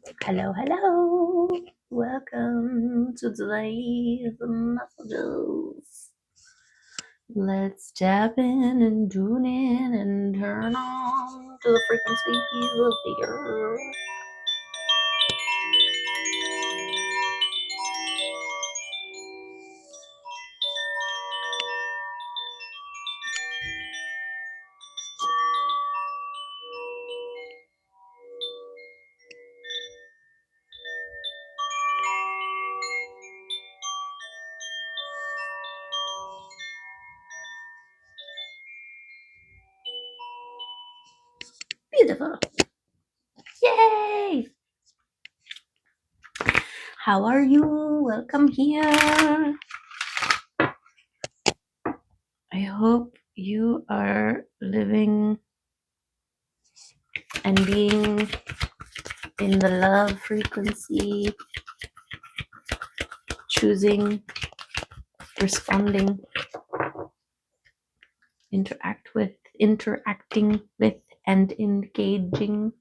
Hello, hello. Welcome to today's messages. Let's tap in and tune in and turn on to the frequencies of the earth. Beautiful. Yay! How are you? Welcome here. I hope you are living and being in the love frequency, choosing, responding, interacting with, and engaging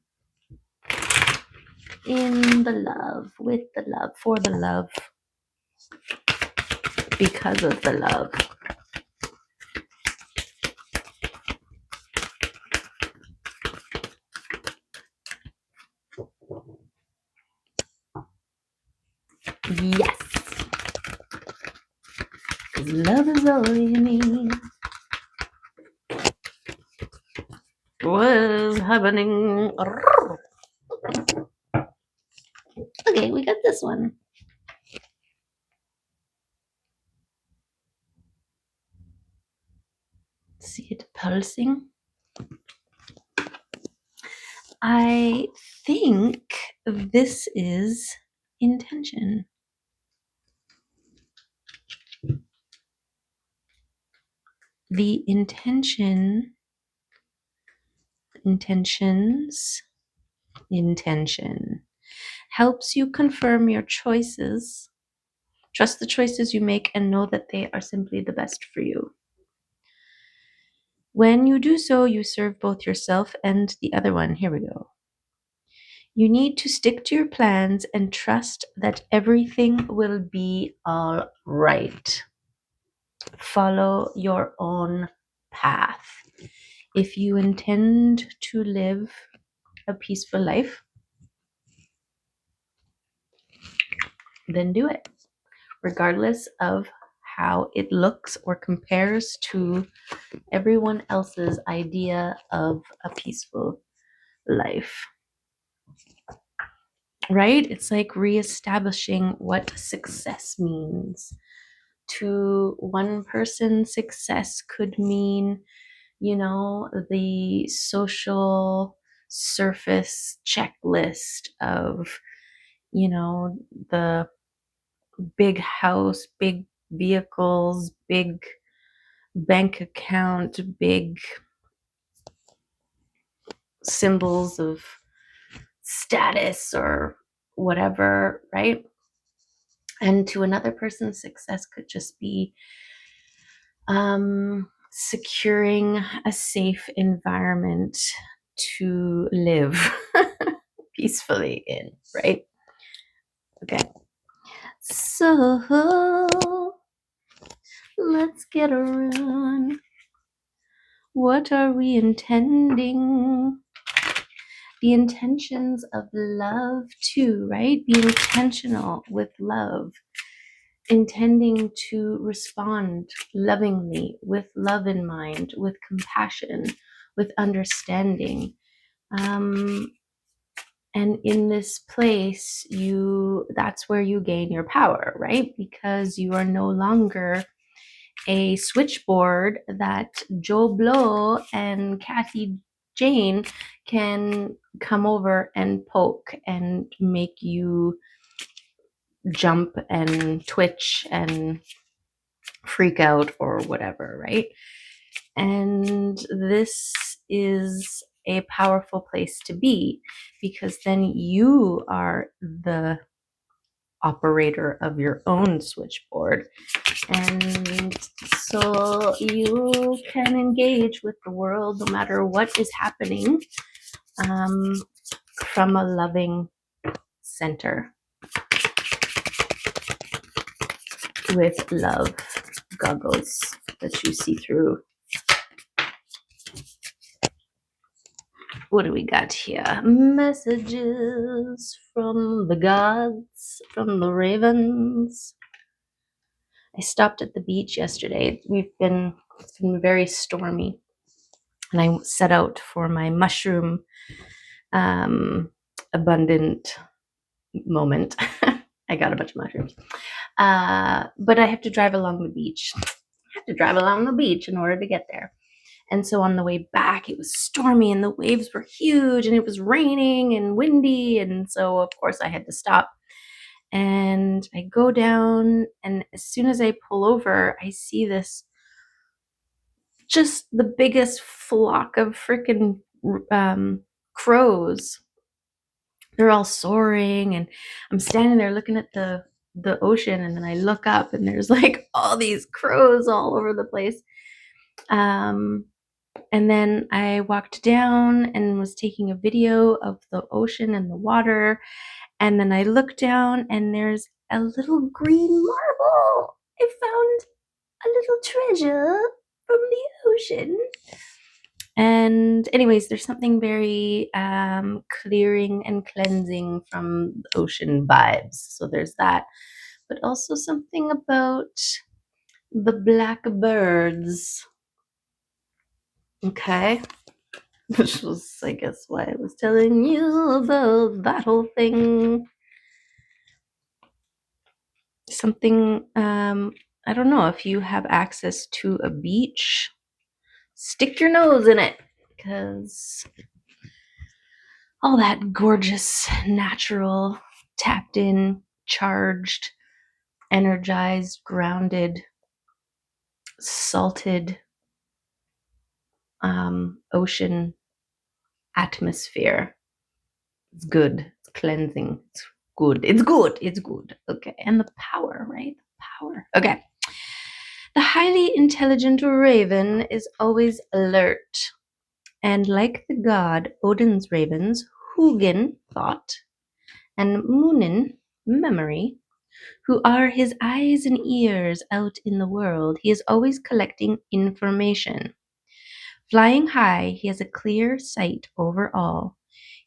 in the love, with the love, for the love, because of the love. Yes, because love is all you need. What is happening? Okay, we got this one. See it pulsing. I think this is intention. The intentions, intention helps you confirm your choices, trust the choices you make, and know that they are simply the best for you. When you do so, you serve both yourself and the other one. Here we go. You need to stick to your plans and trust that everything will be all right. Follow your own path. If you intend to live a peaceful life, then do it, regardless of how it looks or compares to everyone else's idea of a peaceful life. Right? It's like reestablishing what success means. To one person, success could mean, the social surface checklist of, the big house, big vehicles, big bank account, big symbols of status or whatever, right? And to another person, success could just be securing a safe environment to live peacefully in, right? Okay. So let's get around. What are we intending? The intentions of love too, right? Be intentional with love, intending to respond lovingly, with love in mind, with compassion, with understanding. And in this place, that's where you gain your power, right? Because you are no longer a switchboard that Joe Blow and Kathy Jane can come over and poke and make you jump and twitch and freak out or whatever, right? And this is a powerful place to be, because then you are the operator of your own switchboard. And so you can engage with the world no matter what is happening, from a loving center with love goggles that you see through. What do we got here? Messages from the gods, from the ravens. I stopped at the beach yesterday. It's been very stormy, and I set out for my mushroom abundant moment. I got a bunch of mushrooms, but I have to drive along the beach. I have to drive along the beach in order to get there. And so on the way back, it was stormy and the waves were huge and it was raining and windy. And so, of course, I had to stop. And I go down, and as soon as I pull over, I see this just the biggest flock of freaking crows. They're all soaring, and I'm standing there looking at the ocean, and then I look up, and there's like all these crows all over the place. And then I walked down and was taking a video of the ocean and the water. And then I looked down, and there's a little green marble. I found a little treasure from the ocean. And anyways, there's something very clearing and cleansing from the ocean vibes. So there's that. But also something about the blackbirds. Okay. Which was, I guess, why I was telling you about that whole thing. Something, I don't know, if you have access to a beach, stick your nose in it, because all that gorgeous, natural, tapped in, charged, energized, grounded, salted ocean atmosphere. It's good. It's cleansing. It's good. It's good. It's good. Okay. And the power, right? The power. Okay. The highly intelligent raven is always alert. And like the god Odin's ravens, Hugin, thought, and Munin, memory, who are his eyes and ears out in the world, he is always collecting information. Flying high, he has a clear sight over all.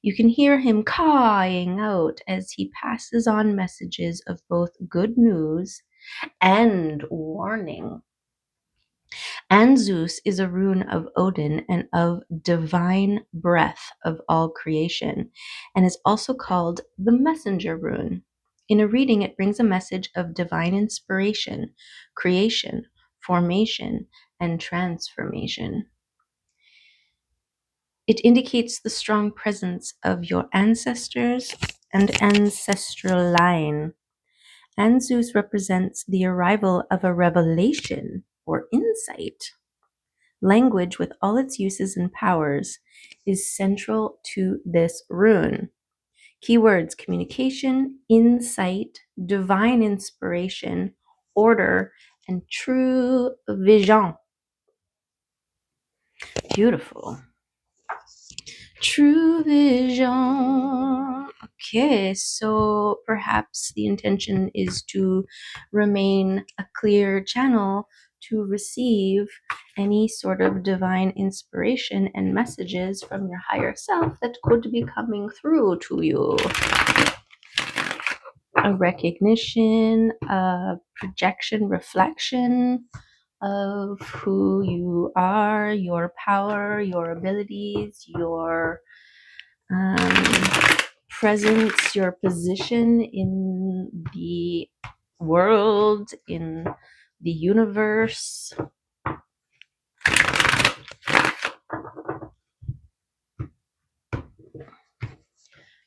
You can hear him cawing out as he passes on messages of both good news and warning. Anzus is a rune of Odin and of divine breath of all creation, and is also called the messenger rune. In a reading, it brings a message of divine inspiration, creation, formation, and transformation. It indicates the strong presence of your ancestors and ancestral line. Anzus represents the arrival of a revelation or insight. Language, with all its uses and powers, is central to this rune. Keywords: communication, insight, divine inspiration, order, and true vision. Beautiful. True vision. Okay, so perhaps the intention is to remain a clear channel to receive any sort of divine inspiration and messages from your higher self that could be coming through to you. A recognition, a projection, reflection of who you are, your power, your abilities, your presence, your position in the world, in the universe.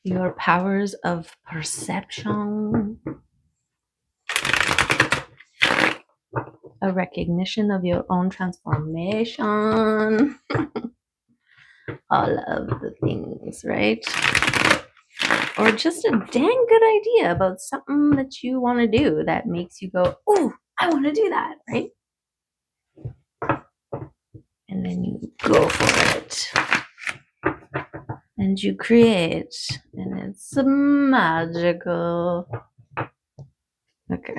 Your powers of perception. A recognition of your own transformation. All of the things, right? Or just a dang good idea about something that you want to do that makes you go, oh, I want to do that, right? And then you go for it. and you create, and it's magical. Okay.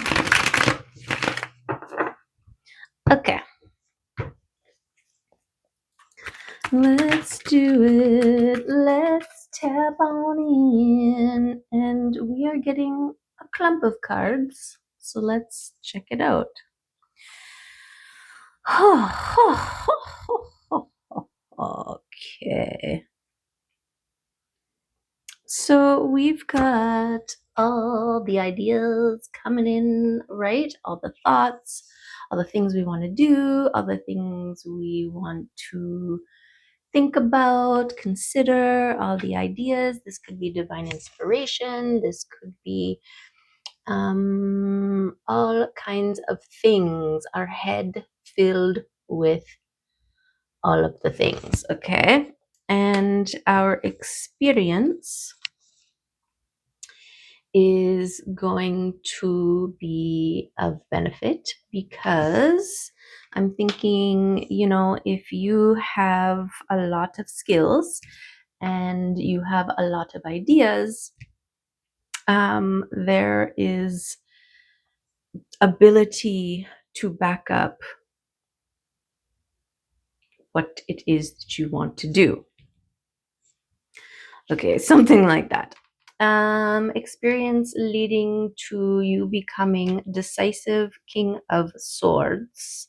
Okay. Let's do it. Let's tap on in. And we are getting a clump of cards. So let's check it out. Okay. So we've got all the ideas coming in, right? All the thoughts, all the things we want to do, all the things we want to think about, consider, all the ideas. This could be divine inspiration. This could be all kinds of things. Our head filled with all of the things, okay? And our experience is going to be of benefit because I'm thinking, if you have a lot of skills and you have a lot of ideas, there is ability to back up what it is that you want to do. Okay, something like that. Experience leading to you becoming decisive King of Swords,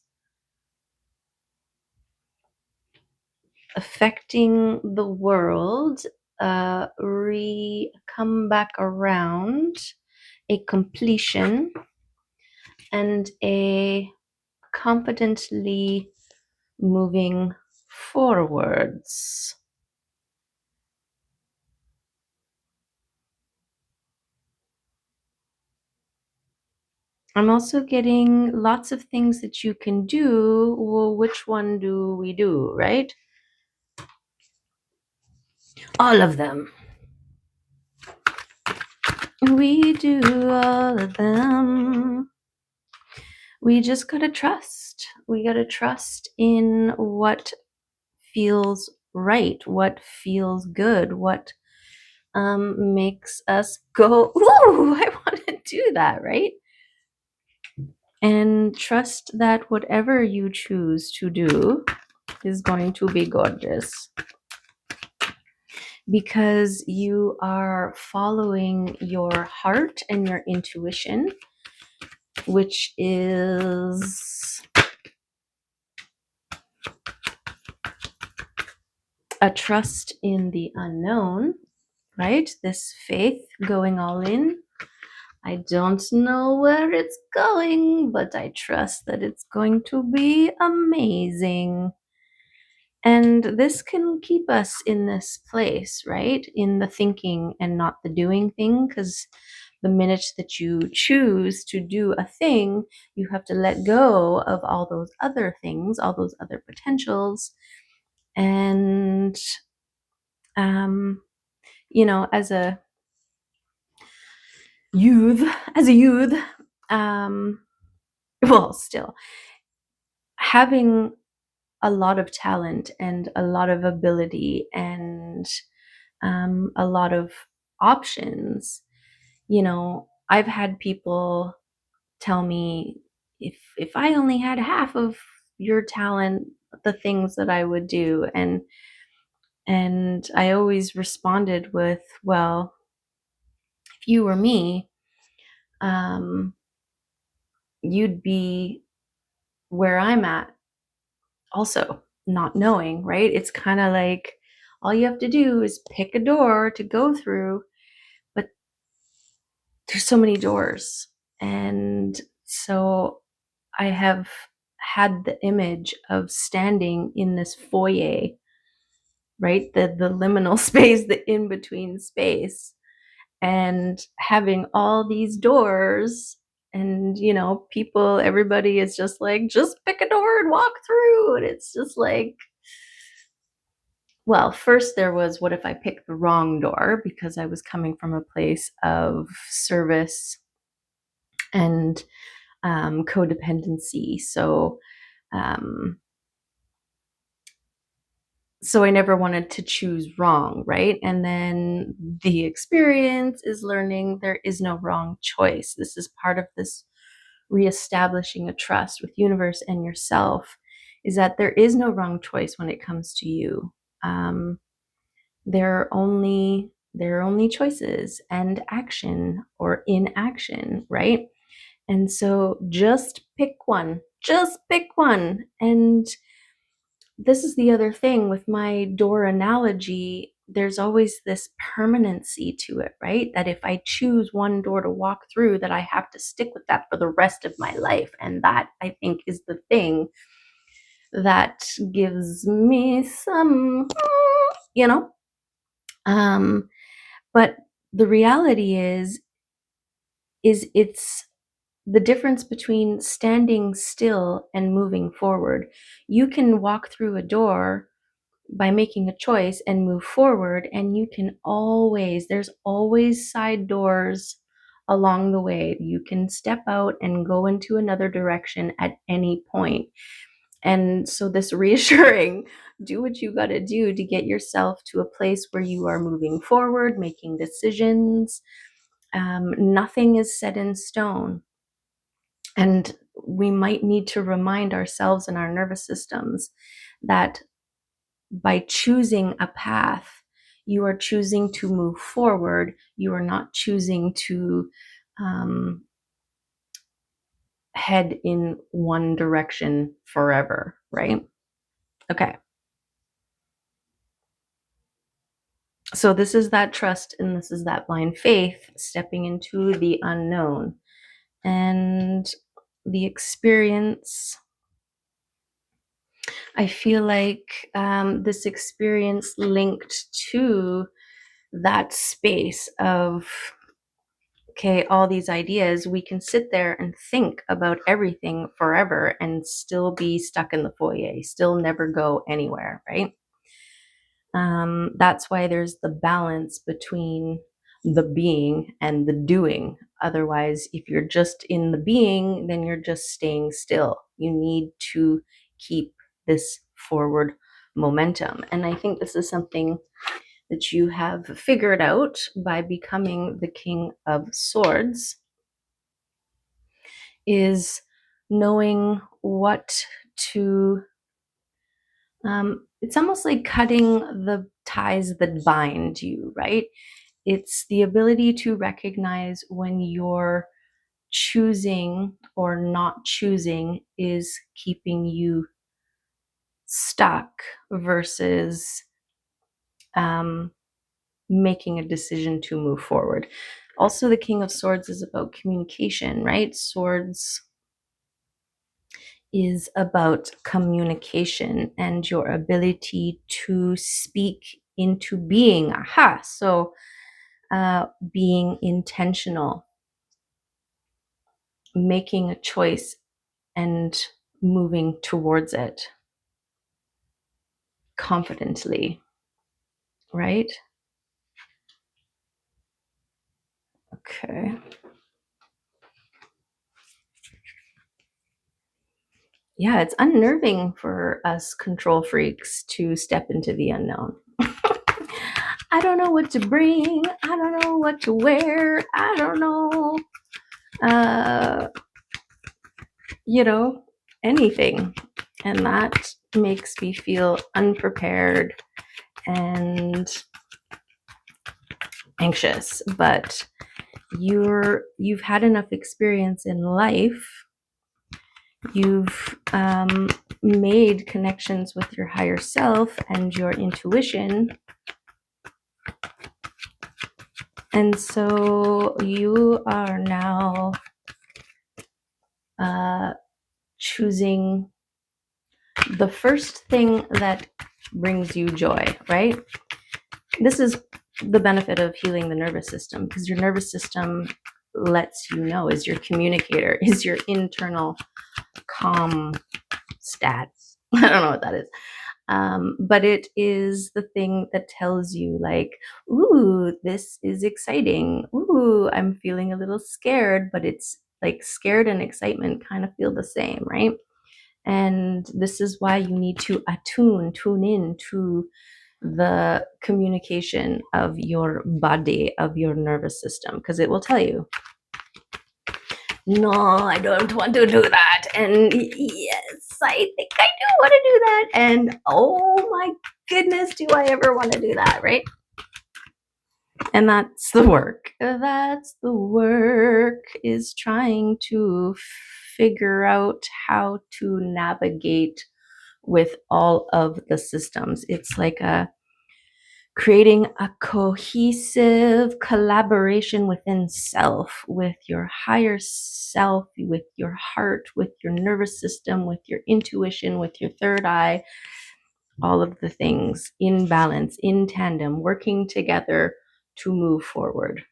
affecting the world, come back around, a completion, and a confidently moving forwards. I'm also getting lots of things that you can do. Well, which one do we do, right? All of them. We do all of them. We just gotta trust. We gotta trust in what feels right, what feels good, what makes us go, ooh, I want to do that, right? And trust that whatever you choose to do is going to be gorgeous because you are following your heart and your intuition, which is a trust in the unknown, right? This faith going all in. I don't know where it's going, but I trust that it's going to be amazing. And this can keep us in this place, right? In the thinking and not the doing thing, because the minute that you choose to do a thing, you have to let go of all those other things, all those other potentials. And, as a youth, well, still having a lot of talent and a lot of ability and a lot of options. I've had people tell me, if I only had half of your talent, the things that I would do, and I always responded with, well, if you were me, you'd be where I'm at also, not knowing, right? It's kind of like all you have to do is pick a door to go through, but there's so many doors. And so I have had the image of standing in this foyer, right? The liminal space, the in between space, and having all these doors. And, people, everybody is just like, just pick a door and walk through. And it's just like, well, first there was, what if I picked the wrong door? Because I was coming from a place of service and codependency. So So I never wanted to choose wrong, right? And then the experience is learning there is no wrong choice. This is part of this reestablishing a trust with universe and yourself, is that there is no wrong choice when it comes to you. Um, there are only choices and action or inaction, right? And so just pick one. Just pick one. And this is the other thing with my door analogy. There's always this permanency to it, right? That if I choose one door to walk through, that I have to stick with that for the rest of my life. And that, I think, is the thing that gives me some, you know. Um, but the reality is it's the difference between standing still and moving forward. You can walk through a door by making a choice and move forward, and you can always, there's always side doors along the way. You can step out and go into another direction at any point. And so this reassuring, do what you got to do to get yourself to a place where you are moving forward, making decisions. Nothing is set in stone. And we might need to remind ourselves and our nervous systems that by choosing a path, you are choosing to move forward. You are not choosing to head in one direction forever, right? Okay. So this is that trust and this is that blind faith stepping into the unknown. And the experience, I feel like this experience linked to that space of, okay, all these ideas, we can sit there and think about everything forever and still be stuck in the foyer, still never go anywhere, right? That's why there's the balance between the being and the doing. Otherwise, if you're just in the being, then you're just staying still. You need to keep this forward momentum. And I think this is something that you have figured out by becoming the King of Swords, is knowing what to, it's almost like cutting the ties that bind you, right? It's the ability to recognize when you're choosing or not choosing is keeping you stuck versus um, making a decision to move forward. Also, the King of Swords is about communication, right? Swords is about communication and your ability to speak into being. Aha. So, being intentional, making a choice and moving towards it confidently, right? Okay. Yeah, it's unnerving for us control freaks to step into the unknown. I don't know what to bring. I don't know what to wear. I don't know, uh, anything. And that makes me feel unprepared and anxious. But you've had enough experience in life. You've made connections with your higher self and your intuition. And so you are now choosing the first thing that brings you joy, right? This is the benefit of healing the nervous system, because your nervous system lets you know, is your communicator, is your internal calm stats. I don't know what that is. But it is the thing that tells you, like, ooh, this is exciting. Ooh, I'm feeling a little scared, but it's like scared and excitement kind of feel the same, right? And this is why you need to tune in to the communication of your body, of your nervous system, because it will tell you, no, I don't want to do that. And yes, I think I do want to do that. And oh my goodness, do I ever want to do that, right? And that's the work. That's the work, is trying to figure out how to navigate with all of the systems. It's like creating a cohesive collaboration within self, with your higher self, with your heart, with your nervous system, with your intuition, with your third eye, all of the things in balance, in tandem, working together to move forward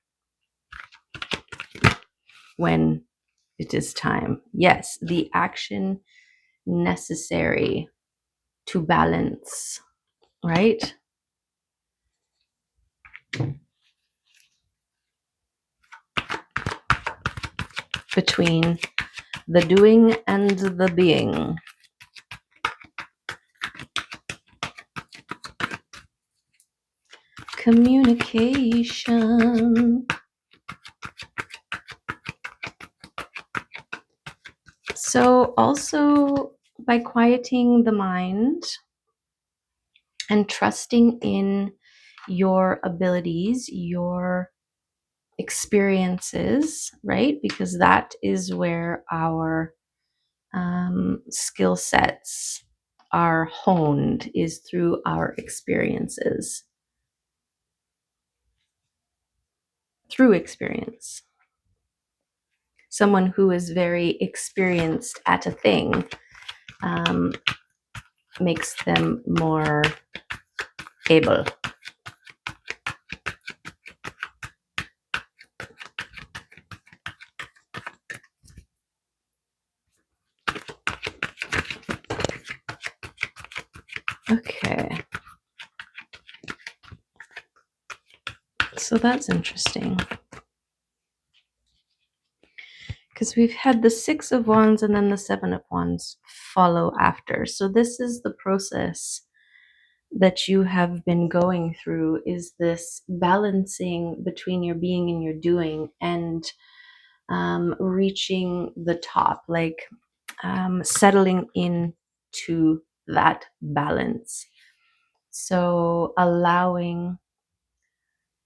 when it is time. Yes, the action necessary to balance, right? Between the doing and the being. Communication. So also, by quieting the mind and trusting in your abilities, your experiences, right? Because that is where our skill sets are honed, is through our experiences. Through experience. Someone who is very experienced at a thing makes them more able. Okay. So that's interesting. Because we've had the Six of Wands and then the Seven of Wands follow after. So this is the process that you have been going through, is this balancing between your being and your doing, and reaching the top, like settling into that balance. So allowing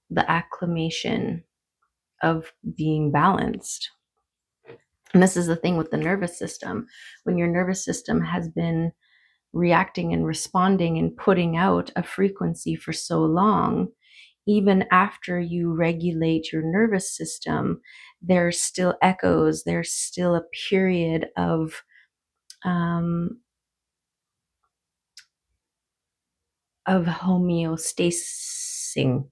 the acclimation of being balanced. And this is the thing with the nervous system. When your nervous system has been reacting and responding and putting out a frequency for so long, even after you regulate your nervous system, there's still echoes, there's still a period of homeostasing.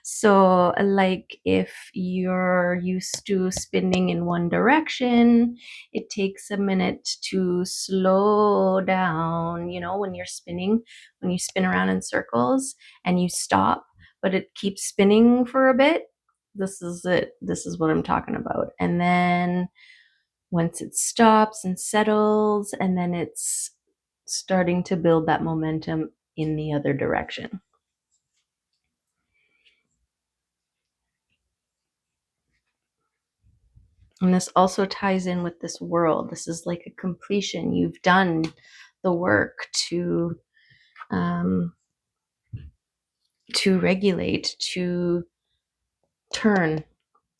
So like if you're used to spinning in one direction, it takes a minute to slow down. You know, when you're spinning, when you spin around in circles and you stop, but it keeps spinning for a bit. This is it. This is what I'm talking about. And then once it stops and settles, and then it's starting to build that momentum in the other direction. And this also ties in with this world. This is like a completion. You've done the work to regulate, to turn.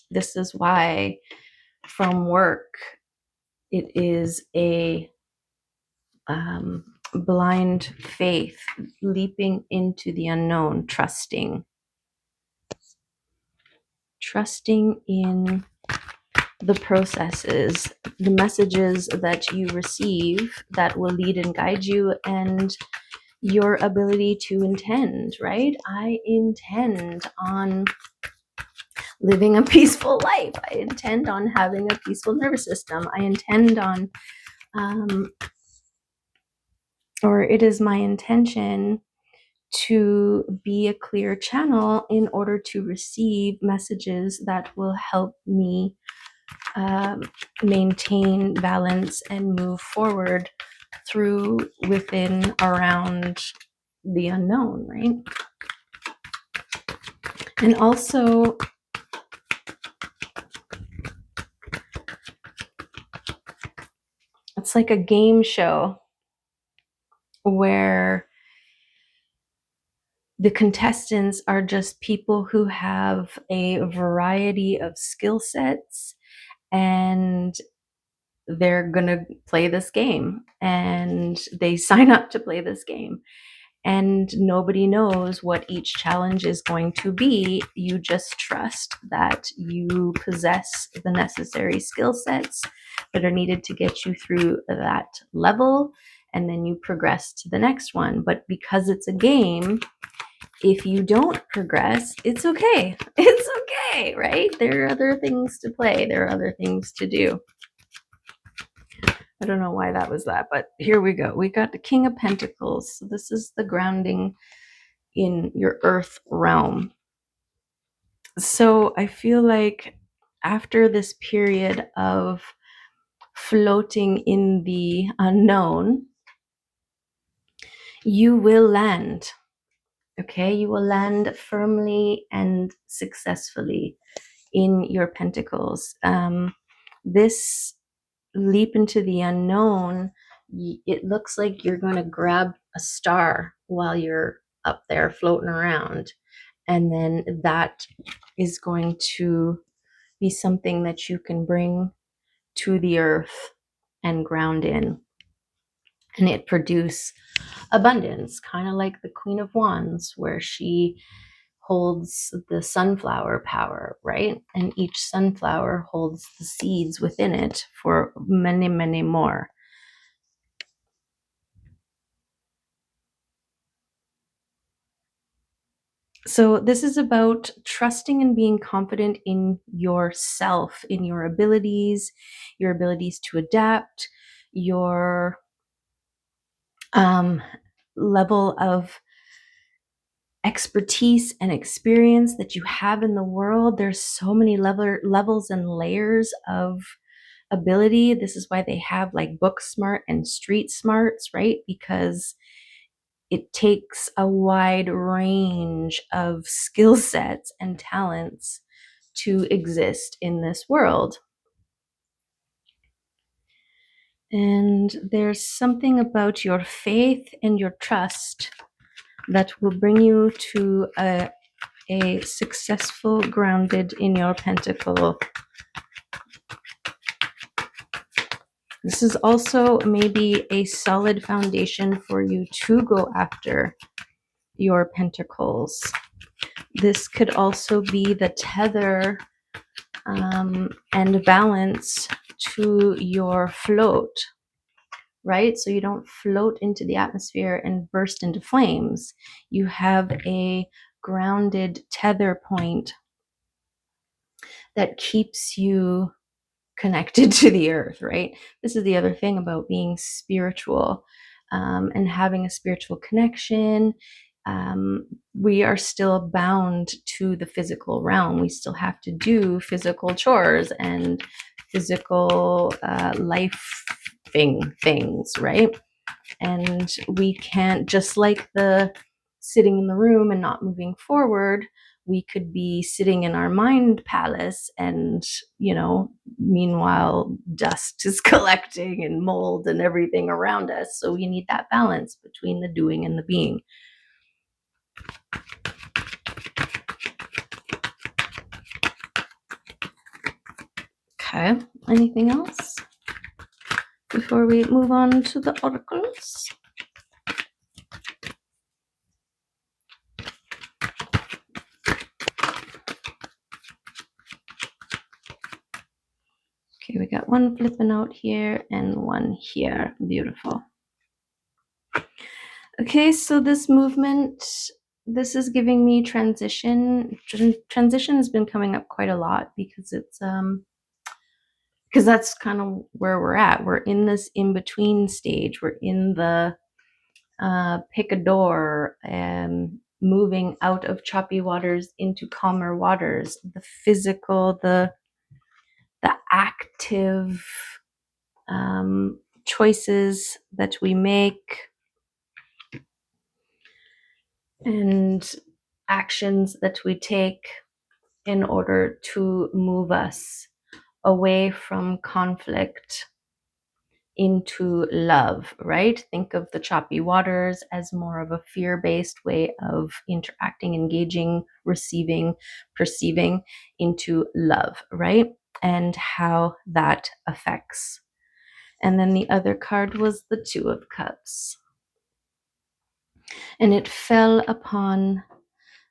This is why from work it is a blind faith, leaping into the unknown, trusting in the processes, the messages that you receive that will lead and guide you, and your ability to intend, right? I intend on living a peaceful life. I intend on having a peaceful nervous system. I intend on, or it is my intention to be a clear channel in order to receive messages that will help me um, maintain balance and move forward through, within, around the unknown, right? And also, it's like a game show where the contestants are just people who have a variety of skill sets, and they're going to play this game, and they sign up to play this game, and nobody knows what each challenge is going to be. You just trust that you possess the necessary skill sets that are needed to get you through that level, and then you progress to the next one. But because it's a game, if you don't progress, it's okay. It's okay, right? There are other things to play. There are other things to do. I don't know why that was that, but here we go. We got the King of Pentacles. So this is the grounding in your earth realm. So I feel like after this period of floating in the unknown, you will land. Okay, you will land firmly and successfully in your pentacles. This leap into the unknown, it looks like you're going to grab a star while you're up there floating around. And then that is going to be something that you can bring to the earth and ground in. And it produce abundance, kind of like the Queen of Wands, where she holds the sunflower power, right? And each sunflower holds the seeds within it for many, many more. So this is about trusting and being confident in yourself, in your abilities to adapt, your level of expertise and experience that you have in the world. There's so many levels and layers of ability. This is why they have like book smart and street smarts, right? Because it takes a wide range of skill sets and talents to exist in this world. And there's something about your faith and your trust that will bring you to a successful, grounded in your pentacle. This is also maybe a solid foundation for you to go after your pentacles. This could also be the tether and balance to your float, right? So you don't float into the atmosphere and burst into flames. You have a grounded tether point that keeps you connected to the earth, right? This is the other thing about being spiritual and having a spiritual connection. We are still bound to the physical realm. We still have to do physical chores and physical life things, right? And we can't, just like the sitting in the room and not moving forward, we could be sitting in our mind palace and, meanwhile, dust is collecting and mold and everything around us. So we need that balance between the doing and the being. Okay, anything else before we move on to the oracles? Okay, we got one flipping out here and one here. Beautiful. Okay, so this movement, this is giving me transition. Transition has been coming up quite a lot because it's because that's kind of where we're at. We're in this in-between stage. We're in the pick a door and moving out of choppy waters into calmer waters. The physical, the the active choices that we make and actions that we take in order to move us away from conflict into love, right? Think of the choppy waters as more of a fear-based way of interacting, engaging, receiving, perceiving into love, right? And how that affects. And then the other card was the Two of Cups. And it fell upon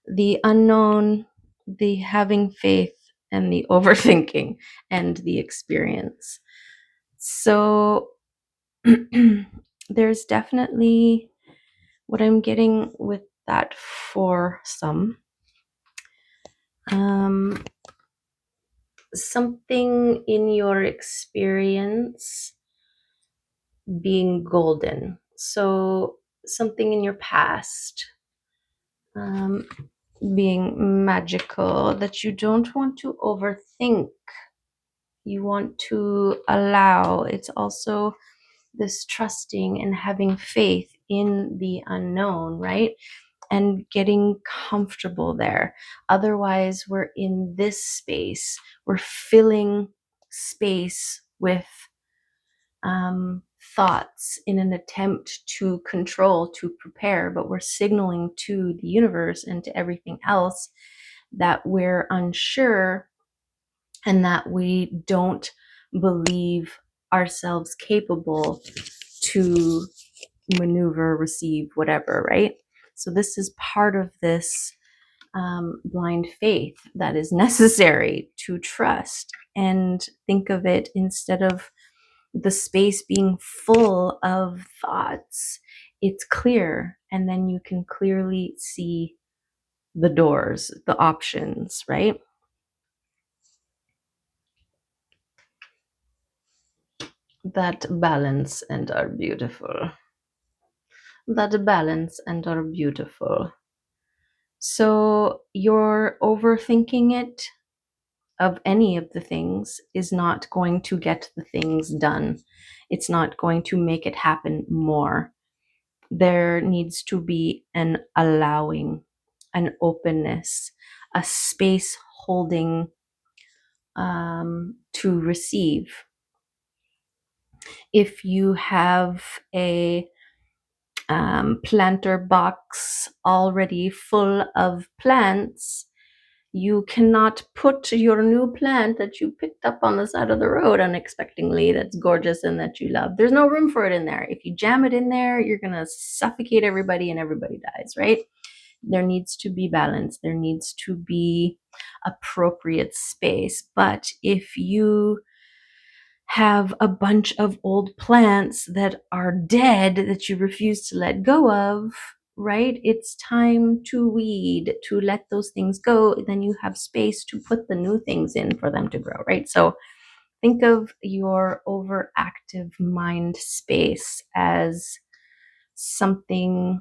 the unknown, the having faith, and the overthinking and the experience. So there's definitely what I'm getting with that for some. Something in your experience being golden. So something in your past being magical that you don't want to overthink. You want to allow. It's also this trusting and having faith in the unknown, right? And getting comfortable there. Otherwise, we're in this space, we're filling space with thoughts in an attempt to control, to prepare, but we're signaling to the universe and to everything else that we're unsure and that we don't believe ourselves capable to maneuver, receive, whatever, right? So this is part of this blind faith that is necessary to trust. And think of it, instead of the space being full of thoughts, it's clear, and then you can clearly see the doors, the options, right? That balance and are beautiful. That balance and are beautiful. So you're overthinking it of any of the things is not going to get the things done. It's not going to make it happen more. There needs to be an allowing, an openness, a space holding to receive. If you have a planter box already full of plants, you cannot put your new plant that you picked up on the side of the road unexpectedly, that's gorgeous and that you love. There's no room for it in there. If you jam it in there, you're going to suffocate everybody and everybody dies, right? There needs to be balance. There needs to be appropriate space. But if you have a bunch of old plants that are dead that you refuse to let go of, right? It's time to weed, to let those things go. Then you have space to put the new things in for them to grow, right? So think of your overactive mind space as something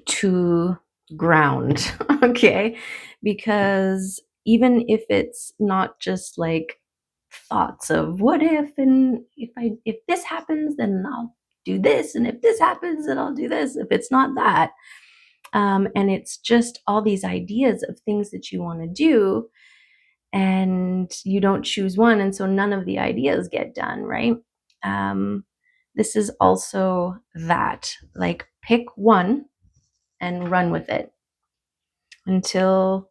to ground, okay? Because even if it's not just like thoughts of what if, and if this happens, then I'll do this, and if this happens, then I'll do this. If it's not that, and it's just all these ideas of things that you want to do, and you don't choose one, and so none of the ideas get done, right? This is also that, like, pick one and run with it until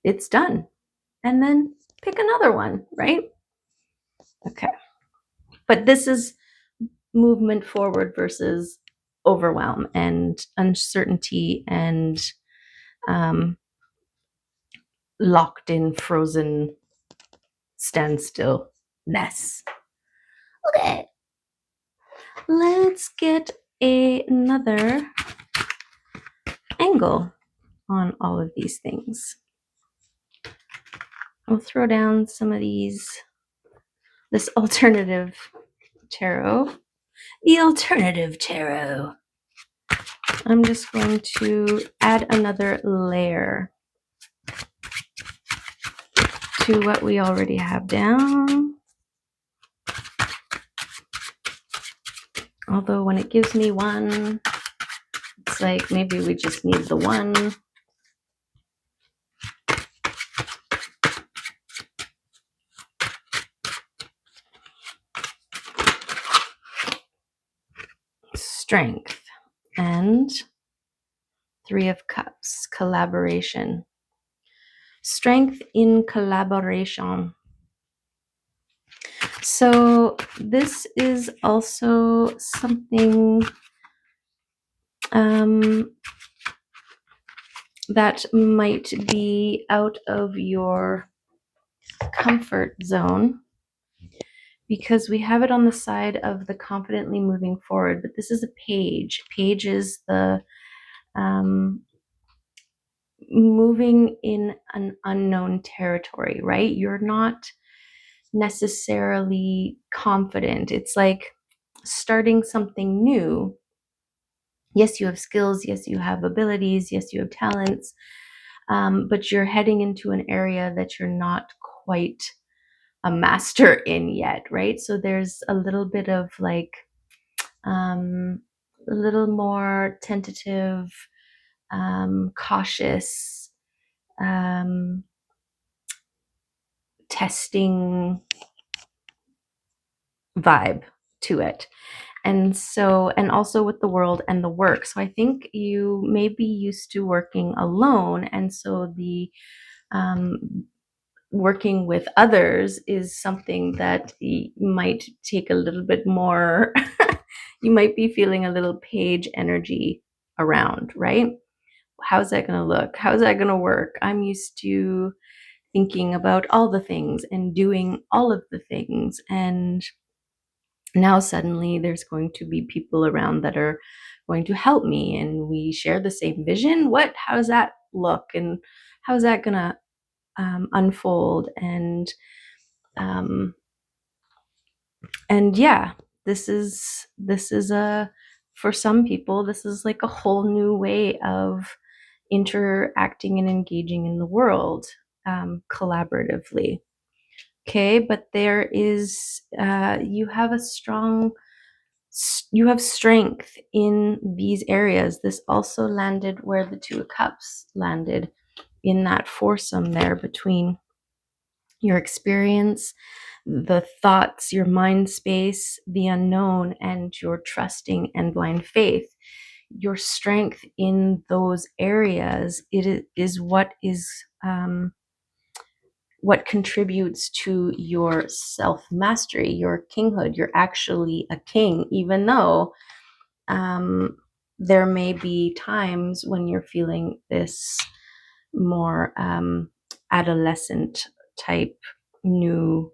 it's done, and then pick another one, right? Okay. But this is movement forward versus overwhelm and uncertainty and locked in, frozen, standstillness. Okay, let's get another angle on all of these things. I'll throw down some of this alternative tarot. The alternative tarot. I'm just going to add another layer to what we already have down. Although when it gives me one, it's like maybe we just need the one. Strength and Three of Cups, collaboration. Strength in collaboration. So this is also something that might be out of your comfort zone, because we have it on the side of the confidently moving forward, but this is a page. Page is the moving in an unknown territory, right? You're not necessarily confident. It's like starting something new. Yes, you have skills. Yes, you have abilities. Yes, you have talents. But you're heading into an area that you're not quite a master in yet, right? So there's a little bit of like a little more tentative, cautious, testing vibe to it. And so, and also with the world and the work. So I think you may be used to working alone. And so the working with others is something that might take a little bit more, you might be feeling a little page energy around, right? How's that going to look? How's that going to work? I'm used to thinking about all the things and doing all of the things. And now suddenly there's going to be people around that are going to help me, and we share the same vision. How does that look? And how's that going to unfold? And yeah, this is for some people, this is like a whole new way of interacting and engaging in the world, collaboratively. Okay, but there is you have strength in these areas. This also landed where the Two of Cups landed, in that foursome there between your experience, the thoughts, your mind space, the unknown, and your trusting and blind faith. Your strength in those areas, it is what contributes to your self-mastery, your kinghood. You're actually a king, even though there may be times when you're feeling this more adolescent type new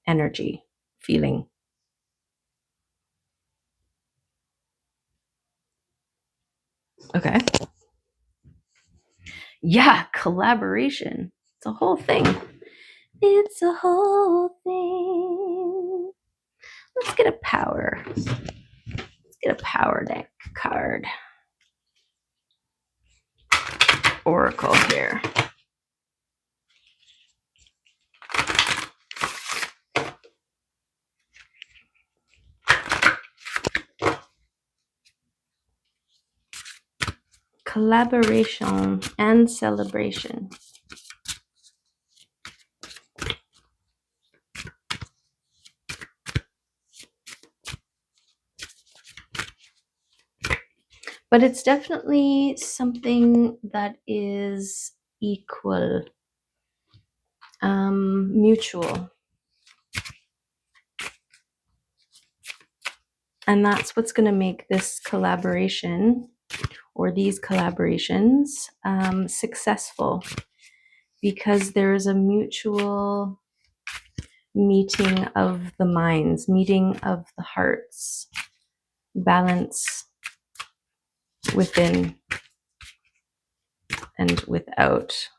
energy feeling. Okay. Yeah, collaboration. It's a whole thing. It's a whole thing. Let's get a power. Let's get a power deck card. Oracle here. Collaboration and celebration. But it's definitely something that is equal, mutual. And that's what's going to make this collaboration or these collaborations successful, because there is a mutual meeting of the minds, meeting of the hearts, balance within and without.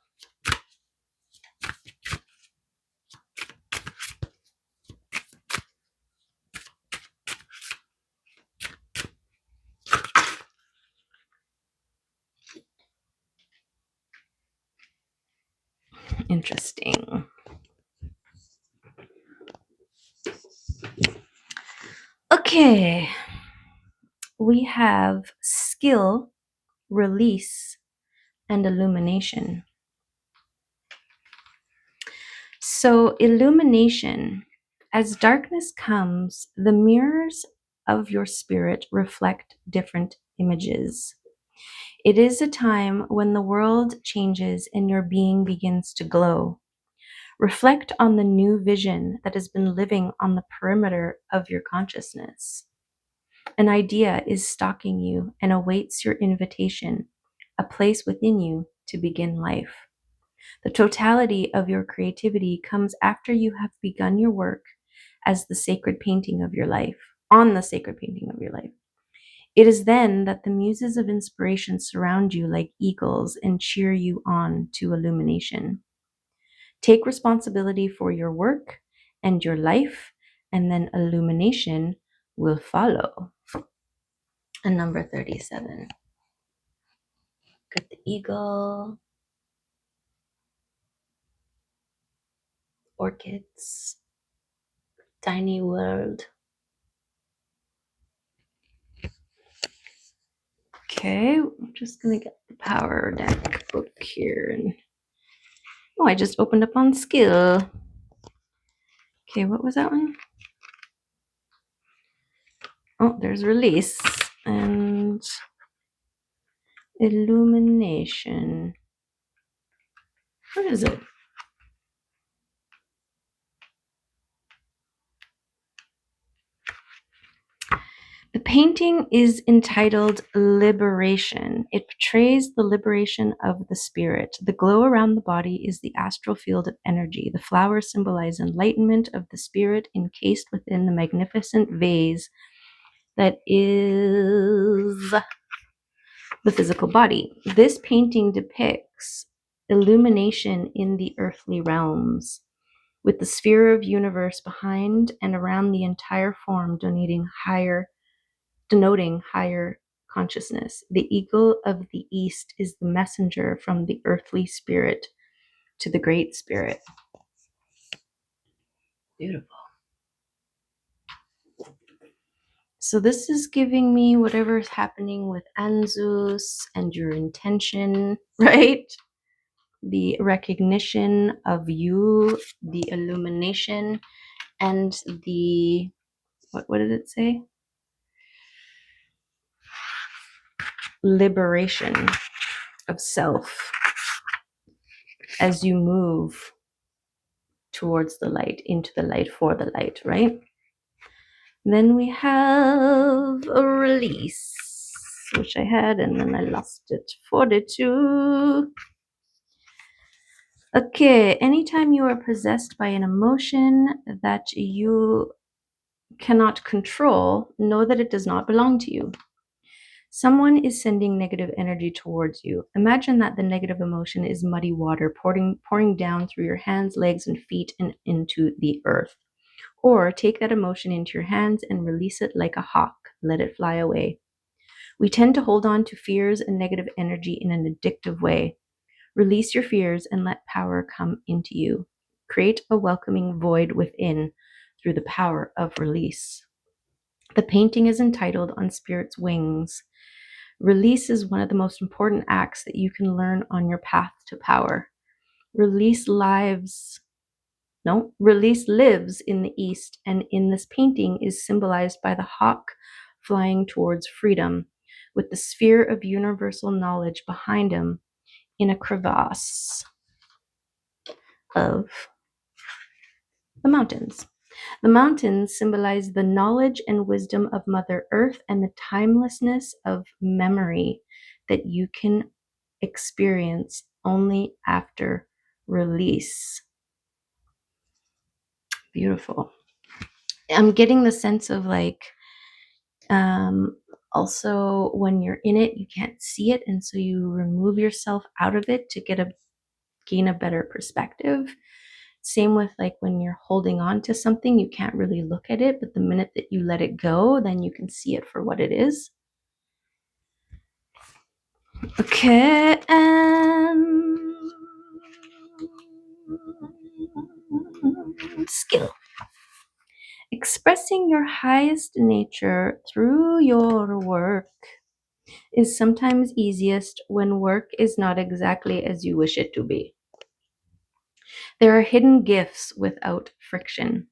Interesting. Okay. We have skill, release, and illumination. So, illumination, as darkness comes, the mirrors of your spirit reflect different images. It is a time when the world changes and your being begins to glow. Reflect on the new vision that has been living on the perimeter of your consciousness. An idea is stalking you and awaits your invitation, a place within you to begin life. The totality of your creativity comes after you have begun your work as the sacred painting of your life, on the sacred painting of your life. It is then that the muses of inspiration surround you like eagles and cheer you on to illumination. Take responsibility for your work and your life, and then illumination will follow. And number 37. Got the eagle, orchids, tiny world. Okay, I'm just gonna get the power deck book here. And oh, I just opened up on skill. Okay, what was that one? Oh, there's release and illumination. What is it? The painting is entitled Liberation. It portrays the liberation of the spirit. The glow around the body is the astral field of energy. The flowers symbolize enlightenment of the spirit encased within the magnificent vase that is the physical body. This painting depicts illumination in the earthly realms, with the sphere of universe behind and around the entire form denoting higher consciousness. The eagle of the east is the messenger from the earthly spirit to the great spirit. Beautiful. So this is giving me whatever is happening with Anzus and your intention, right? The recognition of you, the illumination, and the, what did it say? Liberation of self as you move towards the light, into the light, for the light, right? Then we have a release, which I had, and then I lost it. 42. Okay, anytime you are possessed by an emotion that you cannot control, know that it does not belong to you. Someone is sending negative energy towards you. Imagine that the negative emotion is muddy water pouring down through your hands, legs, and feet and into the earth. Or take that emotion into your hands and release it like a hawk. Let it fly away. We tend to hold on to fears and negative energy in an addictive way. Release your fears and let power come into you. Create a welcoming void within through the power of release. The painting is entitled On Spirit's Wings. Release is one of the most important acts that you can learn on your path to power. Release lives in the east, and in this painting is symbolized by the hawk flying towards freedom, with the sphere of universal knowledge behind him in a crevasse of the mountains. The mountains symbolize the knowledge and wisdom of Mother Earth and the timelessness of memory that you can experience only after release. Beautiful. I'm getting the sense of like, also when you're in it, you can't see it, and so you remove yourself out of it to gain a better perspective. Same with like when you're holding on to something, you can't really look at it, but the minute that you let it go, then you can see it for what it is. Okay, and Skill. Expressing your highest nature through your work is sometimes easiest when work is not exactly as you wish it to be. There are hidden gifts without friction.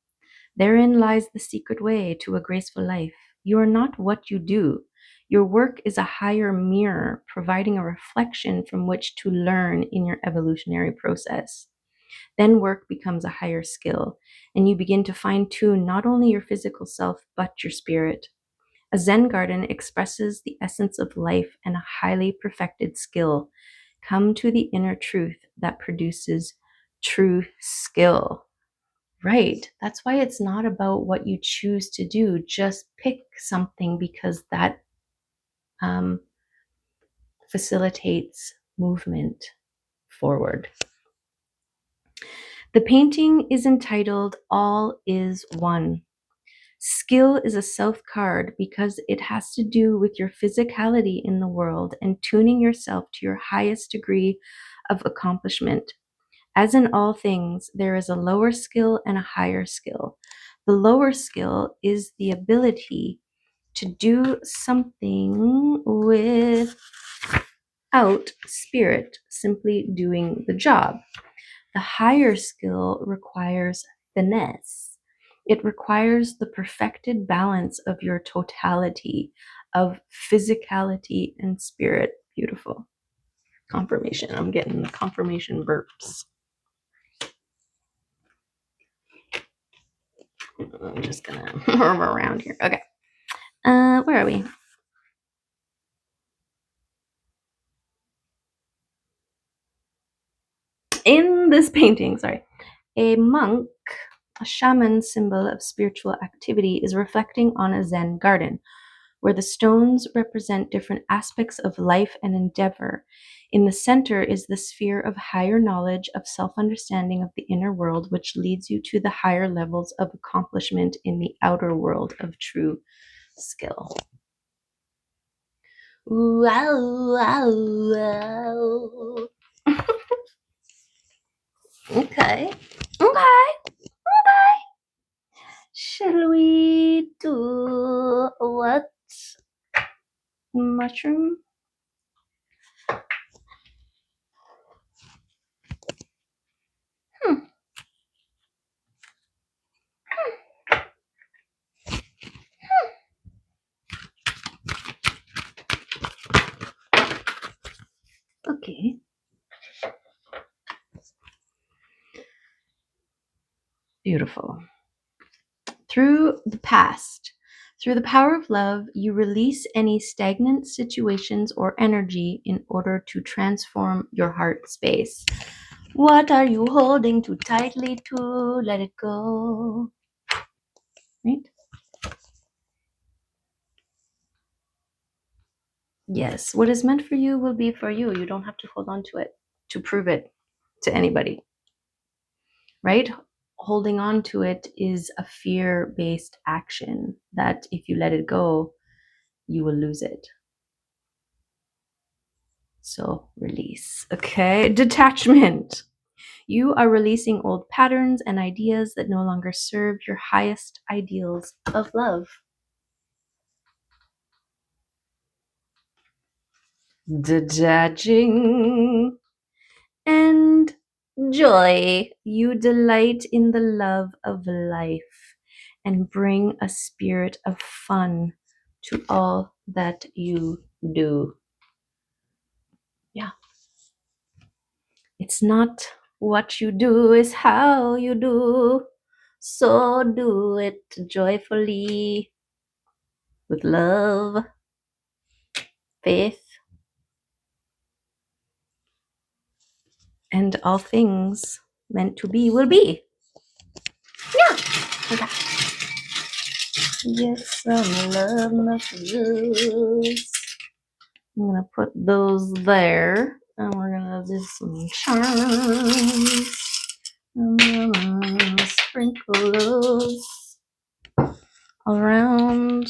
Therein lies the secret way to a graceful life. You are not what you do. Your work is a higher mirror, providing a reflection from which to learn in your evolutionary process. Then work becomes a higher skill, and you begin to fine tune not only your physical self, but your spirit. A Zen garden expresses the essence of life, and a highly perfected skill come to the inner truth that produces true skill. Right. That's why it's not about what you choose to do. Just pick something because that um, facilitates movement forward. The painting is entitled All is One. Skill is a south card because it has to do with your physicality in the world and tuning yourself to your highest degree of accomplishment. As in all things, there is a lower skill and a higher skill. The lower skill is the ability to do something without spirit, simply doing the job. The higher skill requires finesse. It requires the perfected balance of your totality of physicality and spirit. Beautiful. Confirmation. I'm getting the confirmation burps. I'm just gonna move around here. Okay. Where are we? In this painting, sorry, a monk, a shaman symbol of spiritual activity, is reflecting on a Zen garden where the stones represent different aspects of life and endeavor. In the center is the sphere of higher knowledge, of self-understanding of the inner world, which leads you to the higher levels of accomplishment in the outer world of true skill. Wow, wow, wow. Okay. Okay. Okay. Shall we do what? Mushroom? Hmm. Okay. Beautiful. Through the past, through the power of love, you release any stagnant situations or energy in order to transform your heart space. What are you holding too tightly to? Let it go. Right? Yes, what is meant for you will be for you. You don't have to hold on to it to prove it to anybody. Right? Holding on to it is a fear-based action that if you let it go, you will lose it. So release. Okay. Detachment. You are releasing old patterns and ideas that no longer serve your highest ideals of love. Detaching. And joy. You delight in the love of life and bring a spirit of fun to all that you do. Yeah. It's not what you do, is how you do. So do it joyfully with love, faith, and all things meant to be will be. Yeah. Okay. Get some love messages. I'm gonna put those there, and we're gonna do some charms. I'm gonna sprinkle those around,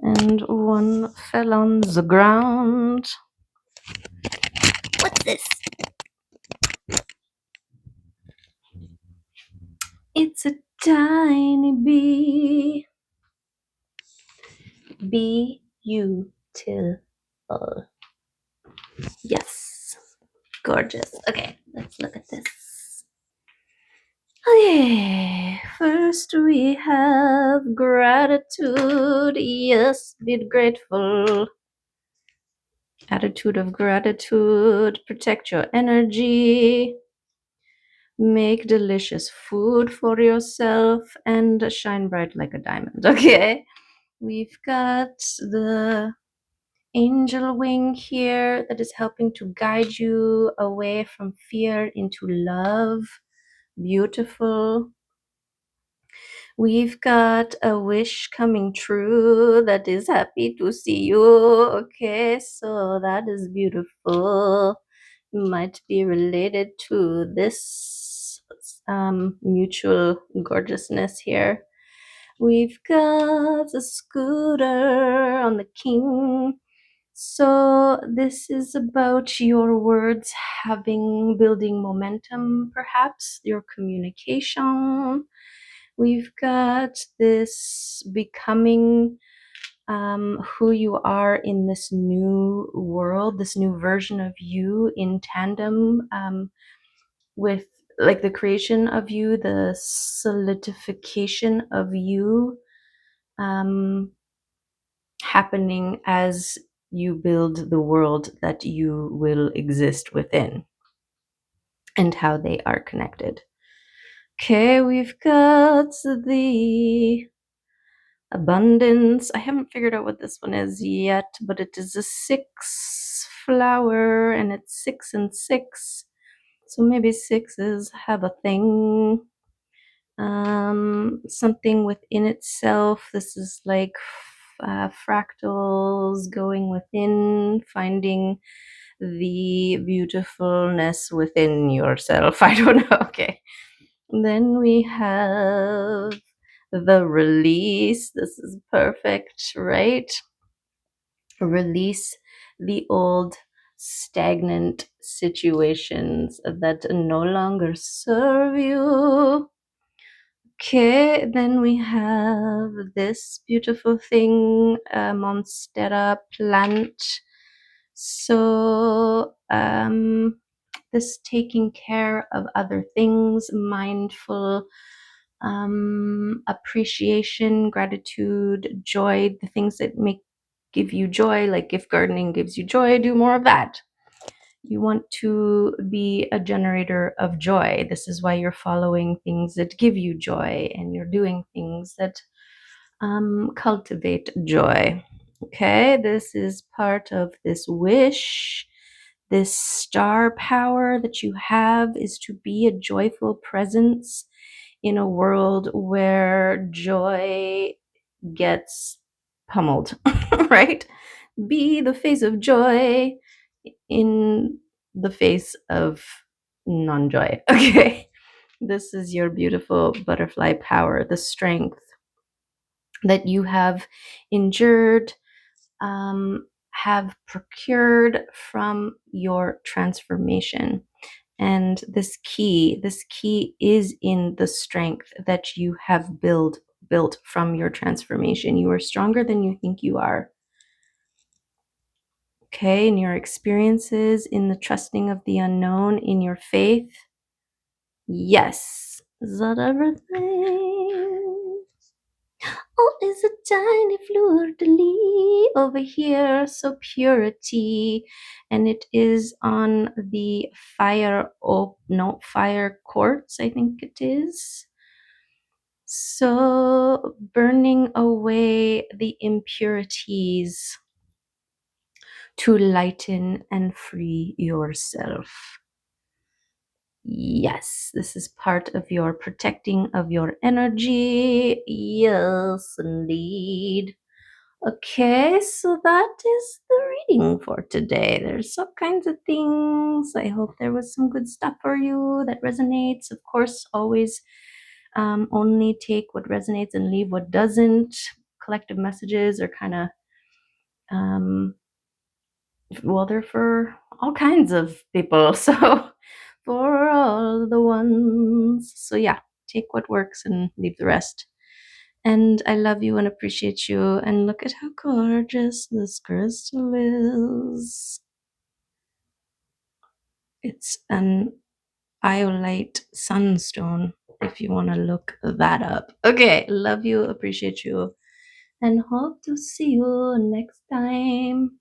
and one fell on the ground. What's this? It's a tiny bee. Beautiful. Yes. Gorgeous. Okay, let's look at this. Okay, first we have gratitude. Yes, be grateful. Attitude of gratitude. Protect your energy. Make delicious food for yourself and shine bright like a diamond. Okay, we've got the angel wing here that is helping to guide you away from fear into love. Beautiful. We've got a wish coming true that is happy to see you. Okay, so that is beautiful. Might be related to this mutual gorgeousness here. We've got a scooter on the king. So this is about your words building momentum, perhaps your communication. We've got this becoming who you are in this new world, this new version of you in tandem with like the creation of you, the solidification of you um, happening as you build the world that you will exist within and how they are connected. Okay, we've got the abundance. I haven't figured out what this one is yet, but it is a 6 flower and it's 6 and 6. So maybe sixes have a thing, something within itself. This is like fractals going within, finding the beautifulness within yourself. I don't know. Okay. Then we have the release. This is perfect, right? Release the old stagnant situations that no longer serve you. Okay, then we have this beautiful thing, Monstera plant. So, this taking care of other things, mindful appreciation, gratitude, joy, the things that give you joy, like if gardening gives you joy, do more of that. You want to be a generator of joy. This is why you're following things that give you joy and you're doing things that cultivate joy. Okay, this is part of this wish. This star power that you have is to be a joyful presence in a world where joy gets pummeled, right? Be the face of joy in the face of non joy. Okay. This is your beautiful butterfly power, the strength that you have endured, have procured from your transformation. And this key is in the strength that you have built from your transformation. You are stronger than you think you are. Okay, in your experiences, in the trusting of the unknown, in your faith. Yes. Is that everything? Oh, is a tiny fleur de lis over here. So purity. And it is on the fire quartz, I think it is. So burning away the impurities to lighten and free yourself. Yes, this is part of your protecting of your energy. Yes, indeed. Okay, so that is the reading for today. There's all kinds of things. I hope there was some good stuff for you that resonates. Of course, always only take what resonates and leave what doesn't. Collective messages are kind of well, they're for all kinds of people. So for all the ones. So yeah. take what works and leave the rest. And I love you and appreciate you. And look at how gorgeous this crystal is. It's an iolite sunstone, if you want to look that up. Okay, love you, appreciate you, and hope to see you next time.